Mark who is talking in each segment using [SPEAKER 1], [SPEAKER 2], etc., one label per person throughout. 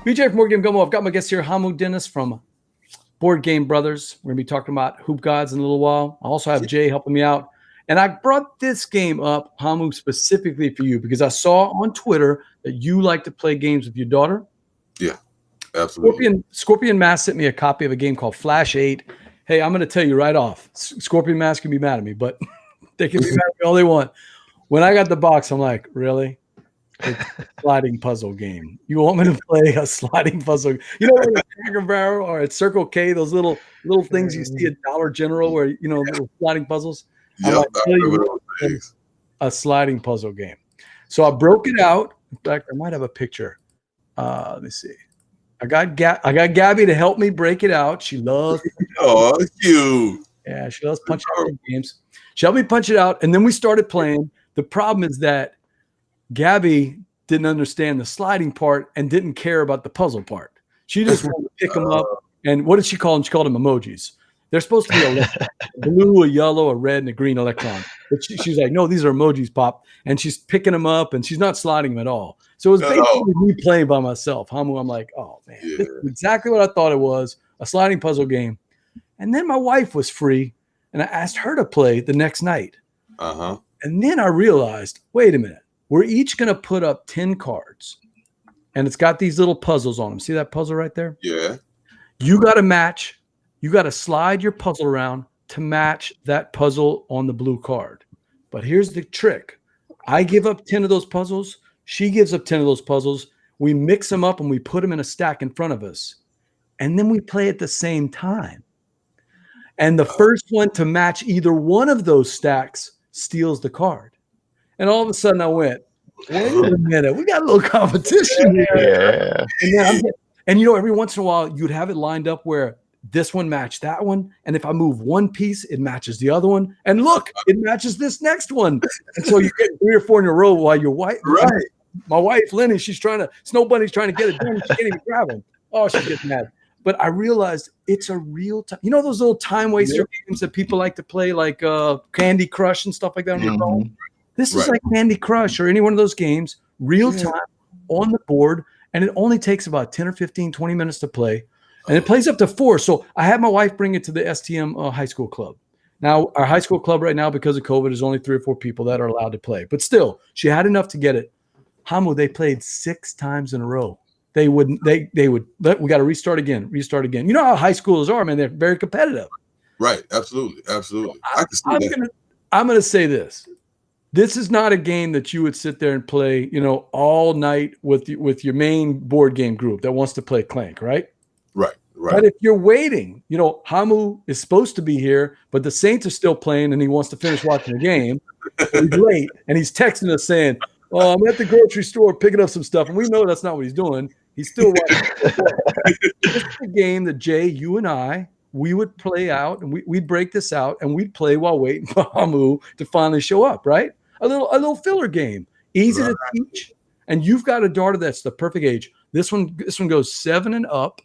[SPEAKER 1] BJ from Game Gumbo. I've got my guest here, Hamu Dennis from Board Game Brothers. We're going to be talking about Hoop Gods in a little while. I also have Jay helping me out. And I brought this game up, Hamu, specifically for you because I saw on Twitter that you like to play games with your daughter.
[SPEAKER 2] Yeah, absolutely.
[SPEAKER 1] Scorpion Masque sent me a copy of a game called Flash 8. Hey, I'm going to tell you right off, Scorpion Masque can be mad at me, but they can be mad at me all they want. When I got the box, I'm like, really? It's a sliding puzzle game. You want me to play a sliding puzzle? You know, like a Cracker Barrel or at Circle K, those little things you see at Dollar General where, you know, little sliding puzzles.
[SPEAKER 2] Yeah,
[SPEAKER 1] a sliding puzzle game. So I broke it out. In fact, I might have a picture. Let me see. I got Gabby to help me break it out. She loves.
[SPEAKER 2] Oh, cute.
[SPEAKER 1] Yeah, she loves punching out games. She helped me punch it out, and then we started playing. The problem is that Gabby didn't understand the sliding part and didn't care about the puzzle part. She just wanted to pick them up. And what did she call them? She called them emojis. They're supposed to be a blue, a yellow, a red, and a green electron. But she's like, no, these are emojis, Pop. And she's picking them up, and she's not sliding them at all. So it was basically me playing by myself. Hamu, I'm like, oh, man, this is exactly what I thought it was, a sliding puzzle game. And then my wife was free, and I asked her to play the next night. And then I realized, wait a minute. We're each going to put up 10 cards, and it's got these little puzzles on them. See that puzzle right there?
[SPEAKER 2] Yeah.
[SPEAKER 1] You got to match. You got to slide your puzzle around to match that puzzle on the blue card. But here's the trick. I give up 10 of those puzzles. She gives up 10 of those puzzles. We mix them up, and we put them in a stack in front of us. And then we play at the same time. And the first one to match either one of those stacks steals the card. And all of a sudden I went, wait a minute, we got a little competition here.
[SPEAKER 3] Yeah.
[SPEAKER 1] And you know, every once in a while you'd have it lined up where this one matched that one. And if I move one piece, it matches the other one. And look, it matches this next one. And so you get 3 or 4 in a row while your wife, my wife, Lenny, Snow Bunny's trying to get it done. She can't even grab them. Oh, she gets mad. But I realized it's a real time. You know those little time waster games that people like to play, like Candy Crush and stuff like that on your phone? This is like Candy Crush or any one of those games, real time on the board, and it only takes about 10 or 15, 20 minutes to play, and it plays up to 4. So I had my wife bring it to the STM high school club. Now, our high school club right now, because of COVID, is only 3 or 4 people that are allowed to play. But still, she had enough to get it. Hamu, they played 6 times in a row. They would, we got to restart again. You know how high schoolers are, man. They're very competitive.
[SPEAKER 2] Right. Absolutely. Absolutely. I can see that.
[SPEAKER 1] I'm going to say this. This is not a game that you would sit there and play, you know, all night with your main board game group that wants to play Clank, right?
[SPEAKER 2] Right.
[SPEAKER 1] But if you're waiting, you know, Hamu is supposed to be here, but the Saints are still playing and he wants to finish watching the game. He's late and he's texting us saying, oh, I'm at the grocery store picking up some stuff. And we know that's not what he's doing. He's still watching. This is a game that Jay, you and we would play out and we'd break this out and we'd play while waiting for Hamu to finally show up, right? A little filler game, easy to teach. And you've got a daughter that's the perfect age. This one goes 7 and up.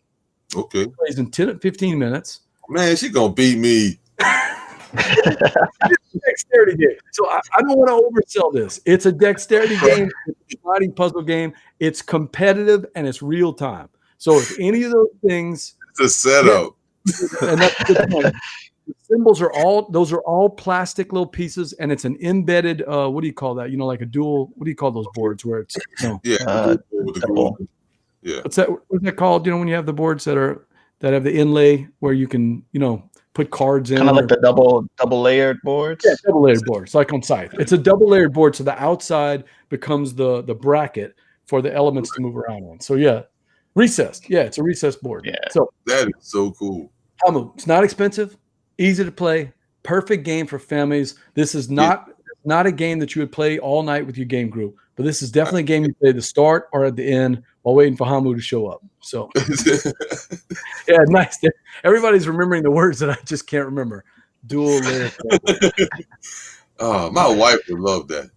[SPEAKER 2] Okay.
[SPEAKER 1] Plays in 10 to 15 minutes.
[SPEAKER 2] Man, she gonna beat me.
[SPEAKER 1] Dexterity game. So I don't want to oversell this. It's a dexterity game. It's a sliding puzzle game. It's competitive and it's real time. So if any of those things,
[SPEAKER 2] it's a setup.
[SPEAKER 1] And that's a good point. The symbols are all plastic little pieces, and it's an embedded. What do you call that? You know, like a dual. What do you call those boards where it's with the glue? Yeah. What's that called? You know, when you have the boards that have the inlay where you can, you know, put cards in.
[SPEAKER 3] Kind of like the double layered boards.
[SPEAKER 1] Yeah, double layered boards, like on Scythe. It's a double layered board, so the outside becomes the bracket for the elements to move around on. So yeah, recessed. Yeah, it's a recessed board.
[SPEAKER 3] Yeah.
[SPEAKER 1] So
[SPEAKER 2] that is so cool.
[SPEAKER 1] It's not expensive. Easy to play, perfect game for families. This is not a game that you would play all night with your game group, but this is definitely a game you play at the start or at the end while waiting for Hamu to show up. So, yeah, nice. Everybody's remembering the words that I just can't remember. Dual layer.
[SPEAKER 2] My wife would love that.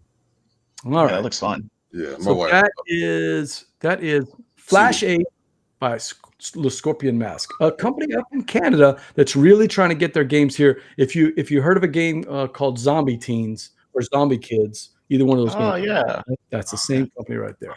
[SPEAKER 1] All right,
[SPEAKER 3] that looks fun.
[SPEAKER 2] Yeah, my
[SPEAKER 1] so
[SPEAKER 2] wife.
[SPEAKER 1] That is Flash 8 by Scorpion Masque, a company up in Canada that's really trying to get their games here. If you heard of a game called Zombie Teens or Zombie Kids, Either one of those.
[SPEAKER 3] Oh yeah.
[SPEAKER 1] That's the same company right there.